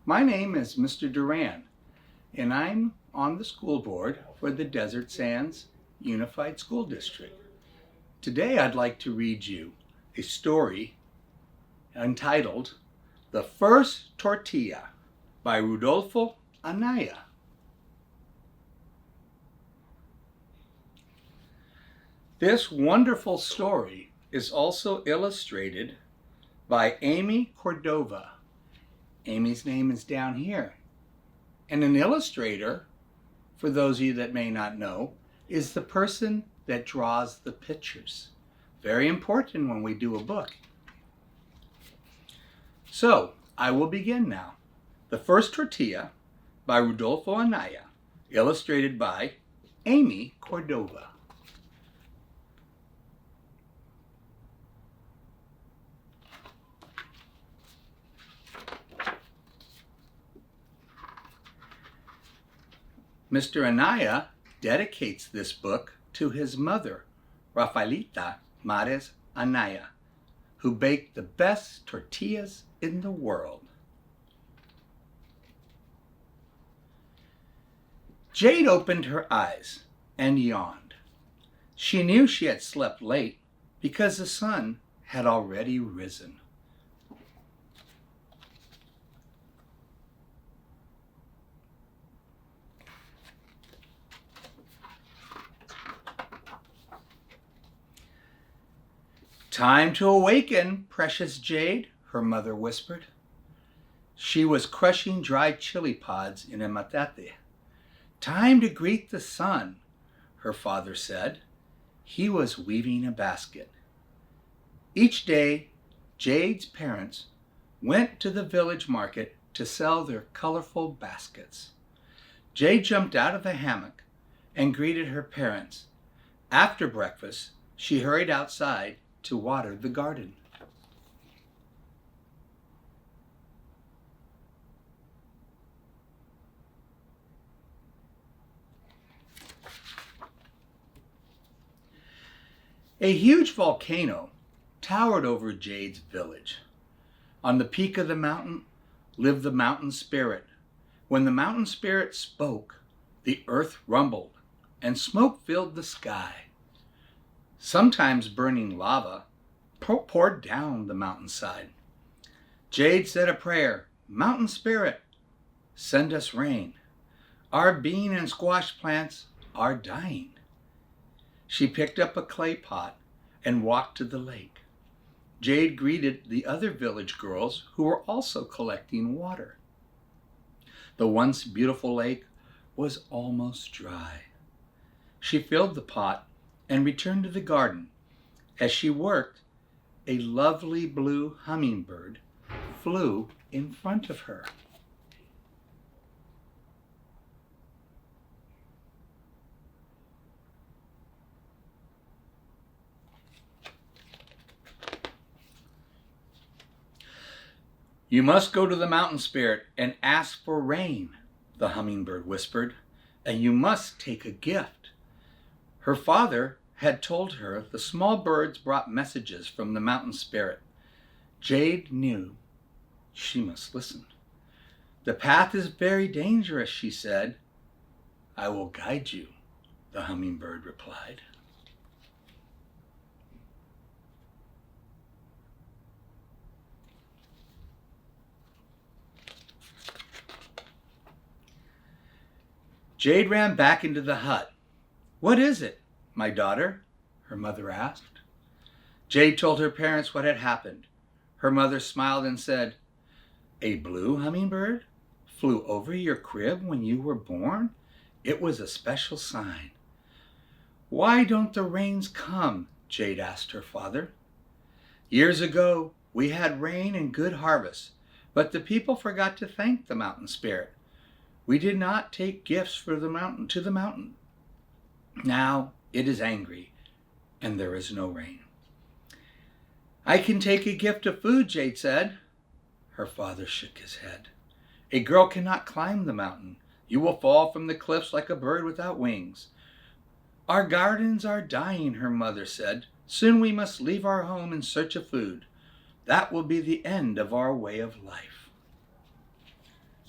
My name is Mr. Duran, and I'm on the school board for the Desert Sands Unified School District. Today I'd like to read you a story entitled The First Tortilla by Rudolfo Anaya. This wonderful story is also illustrated by Amy Cordova. Amy's name is down here. And an illustrator, for those of you that may not know, is the person that draws the pictures. Very important when we do a book. So, I will begin now. The First Tortilla by Rudolfo Anaya, illustrated by Amy Cordova. Mr. Anaya dedicates this book to his mother, Rafaelita Mares Anaya, who baked the best tortillas in the world. Jade opened her eyes and yawned. She knew she had slept late because the sun had already risen. "Time to awaken, precious Jade," her mother whispered. She was crushing dried chili pods in a matate. "Time to greet the sun," her father said. He was weaving a basket. Each day, Jade's parents went to the village market to sell their colorful baskets. Jade jumped out of the hammock and greeted her parents. After breakfast, she hurried outside to water the garden. A huge volcano towered over Jade's village. On the peak of the mountain lived the mountain spirit. When the mountain spirit spoke, the earth rumbled and smoke filled the sky. Sometimes burning lava poured down the mountainside. Jade said a prayer, "Mountain Spirit, send us rain. Our bean and squash plants are dying." She picked up a clay pot and walked to the lake. Jade greeted the other village girls who were also collecting water. The once beautiful lake was almost dry. She filled the pot and returned to the garden. As she worked, a lovely blue hummingbird flew in front of her. "You must go to the mountain spirit and ask for rain," the hummingbird whispered, "and you must take a gift." Her father had told her the small birds brought messages from the mountain spirit. Jade knew she must listen. "The path is very dangerous," she said. "I will guide you," the hummingbird replied. Jade ran back into the hut. "What is it, my daughter?" her mother asked. Jade told her parents what had happened. Her mother smiled and said, "A blue hummingbird flew over your crib when you were born? It was a special sign." "Why don't the rains come?" Jade asked her father. "Years ago, we had rain and good harvests, but the people forgot to thank the mountain spirit. We did not take gifts for the mountain to the mountain. Now it is angry, and there is no rain." "I can take a gift of food," Jade said. Her father shook his head. "A girl cannot climb the mountain. You will fall from the cliffs like a bird without wings." "Our gardens are dying," her mother said. "Soon we must leave our home in search of food. That will be the end of our way of life."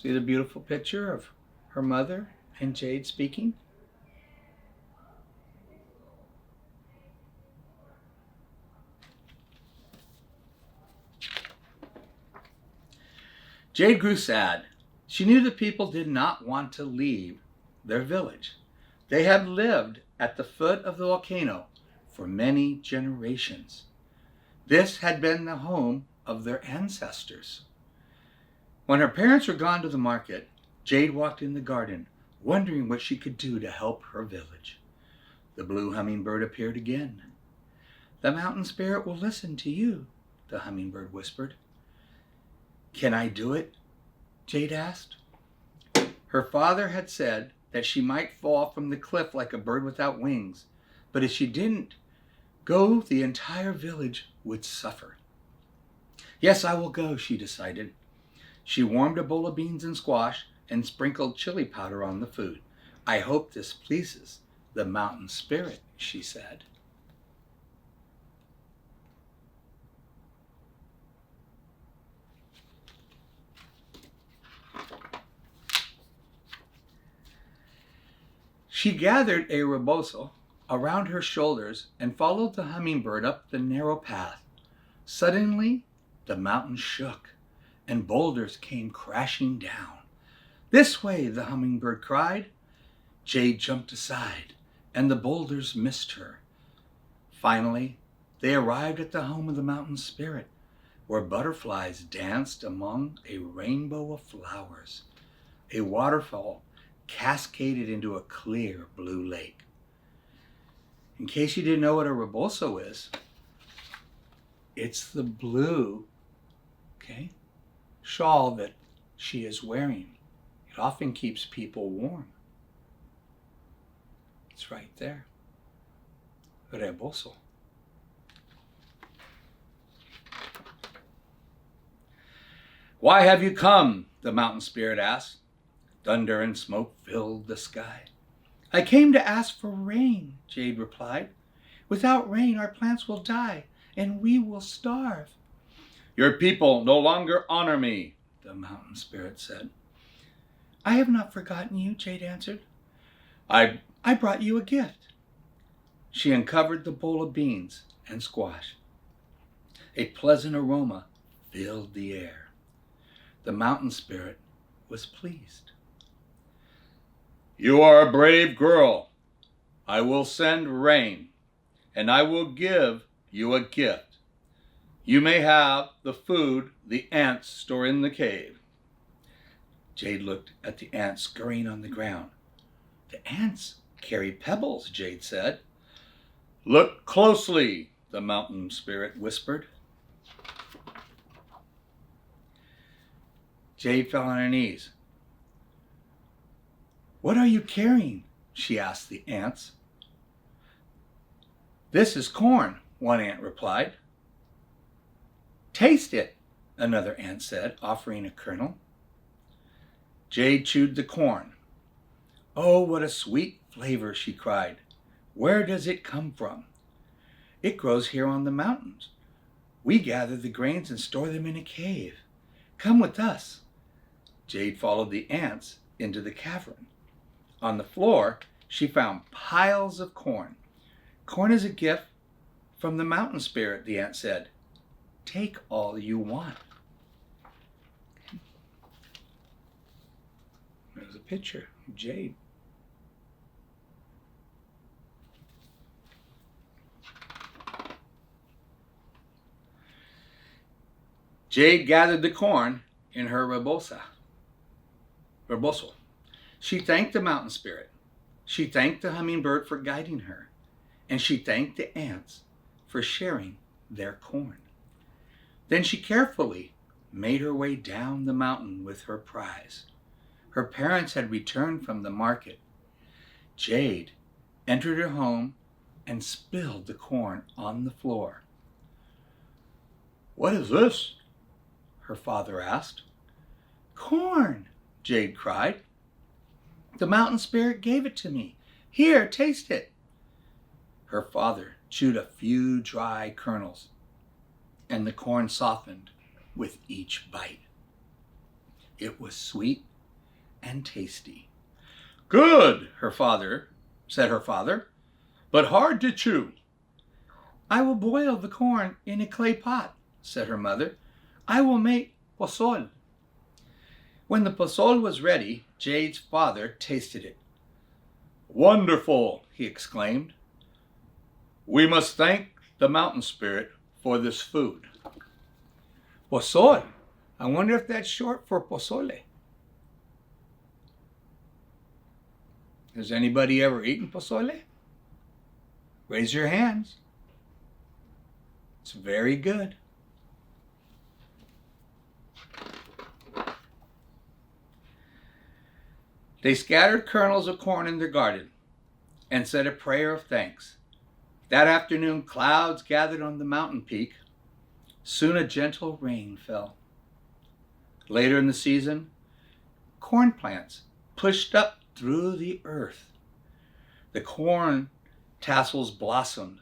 See the beautiful picture of her mother and Jade speaking? Jade grew sad. She knew the people did not want to leave their village. They had lived at the foot of the volcano for many generations. This had been the home of their ancestors. When her parents were gone to the market, Jade walked in the garden, wondering what she could do to help her village. The blue hummingbird appeared again. "The mountain spirit will listen to you," the hummingbird whispered. "Can I do it?" Jade asked. Her father had said that she might fall from the cliff like a bird without wings, but if she didn't go, the entire village would suffer. "Yes, I will go," she decided. She warmed a bowl of beans and squash and sprinkled chili powder on the food. "I hope this pleases the mountain spirit," she said. She gathered a rebozo around her shoulders and followed the hummingbird up the narrow path. Suddenly, the mountain shook and boulders came crashing down. "This way," the hummingbird cried. Jade jumped aside and the boulders missed her. Finally, they arrived at the home of the mountain spirit, where butterflies danced among a rainbow of flowers. A waterfall cascaded into a clear blue lake. In case you didn't know what a rebozo is, it's the blue, shawl that she is wearing. It often keeps people warm. It's right there. Rebozo. "Why have you come?" the mountain spirit asked. Thunder and smoke filled the sky. "I came to ask for rain," Jade replied. "Without rain, our plants will die, and we will starve." "Your people no longer honor me," the mountain spirit said. "I have not forgotten you," Jade answered. I brought you a gift." She uncovered the bowl of beans and squash. A pleasant aroma filled the air. The mountain spirit was pleased. "You are a brave girl. I will send rain, and I will give you a gift. You may have the food the ants store in the cave." Jade looked at the ants scurrying on the ground. "The ants carry pebbles," Jade said. "Look closely," the mountain spirit whispered. Jade fell on her knees. "What are you carrying?" she asked the ants. "This is corn," one ant replied. "Taste it," another ant said, offering a kernel. Jade chewed the corn. "Oh, what a sweet flavor," she cried. "Where does it come from?" "It grows here on the mountains. We gather the grains and store them in a cave. Come with us." Jade followed the ants into the cavern. On the floor, she found piles of corn. "Corn is a gift from the mountain spirit," the ant said. "Take all you want." There's a picture of Jade. Jade gathered the corn in her rebozo. She thanked the mountain spirit. She thanked the hummingbird for guiding her. And she thanked the ants for sharing their corn. Then she carefully made her way down the mountain with her prize. Her parents had returned from the market. Jade entered her home and spilled the corn on the floor. "What is this?" her father asked. "Corn," Jade cried. "The mountain spirit gave it to me. Here, taste it." Her father chewed a few dry kernels, and the corn softened with each bite. It was sweet and tasty. Good, said her father, but hard to chew. I will boil the corn in a clay pot, said her mother. I will make pozol. When the pozol was ready, Jade's father tasted it. Wonderful, he exclaimed. We must thank the mountain spirit for this food. Pozol. I wonder if that's short for pozole. Has anybody ever eaten pozole? Raise your hands. It's very good. They scattered kernels of corn in their garden and said a prayer of thanks. That afternoon, clouds gathered on the mountain peak. Soon a gentle rain fell. Later in the season, corn plants pushed up through the earth. The corn tassels blossomed.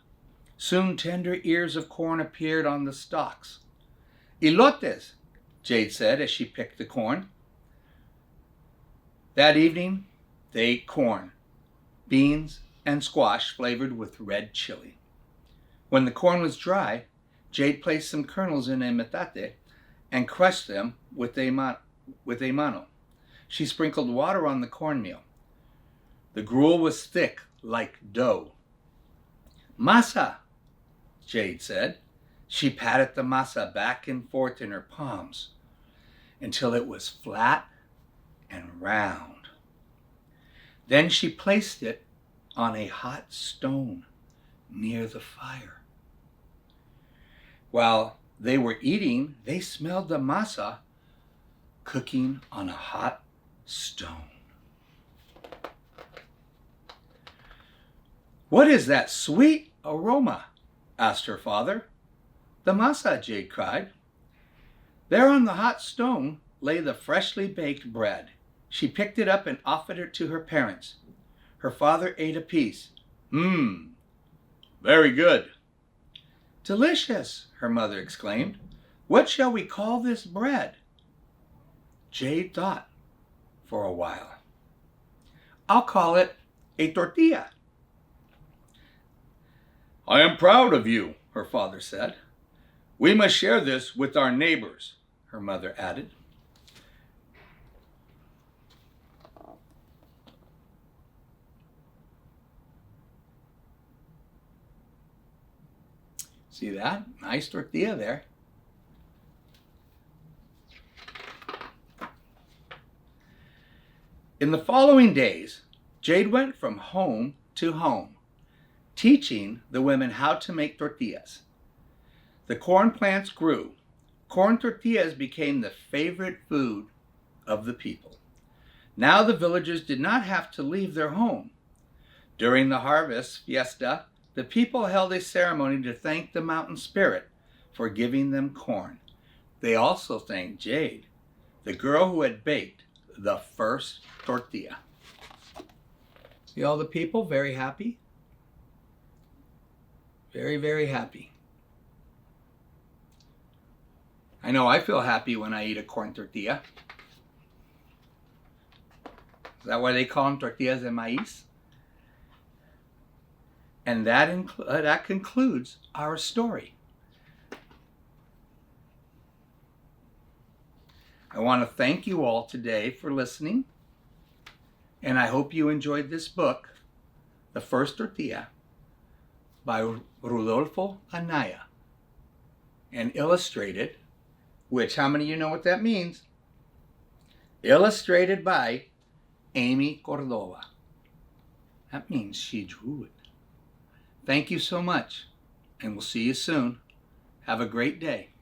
Soon tender ears of corn appeared on the stalks. Elotes, Jade said as she picked the corn. That evening, they ate corn, beans, and squash flavored with red chili. When the corn was dry, Jade placed some kernels in a metate and crushed them with a mano. She sprinkled water on the cornmeal. The gruel was thick like dough. Masa, Jade said. She patted the masa back and forth in her palms until it was flat and round. Then she placed it on a hot stone near the fire. While they were eating, they smelled the masa cooking on a hot stone. What is that sweet aroma? Asked her father. The masa, Jade cried. There on the hot stone lay the freshly baked bread. She picked it up and offered it to her parents. Her father ate a piece. Very good. Delicious, her mother exclaimed. What shall we call this bread? Jade thought for a while. I'll call it a tortilla. I am proud of you, her father said. We must share this with our neighbors, her mother added. See that? Nice tortilla there. In the following days, Jade went from home to home, teaching the women how to make tortillas. The corn plants grew. Corn tortillas became the favorite food of the people. Now the villagers did not have to leave their home. During the harvest fiesta, the people held a ceremony to thank the mountain spirit for giving them corn. They also thanked Jade, the girl who had baked the first tortilla. See all the people very happy? Very, very happy. I know I feel happy when I eat a corn tortilla. Is that why they call them tortillas de maíz? And that concludes our story. I want to thank you all today for listening. And I hope you enjoyed this book, The First Tortilla, by Rudolfo Anaya, and illustrated, which how many of you know what that means? Illustrated by Amy Cordova. That means she drew it. Thank you so much, and we'll see you soon. Have a great day.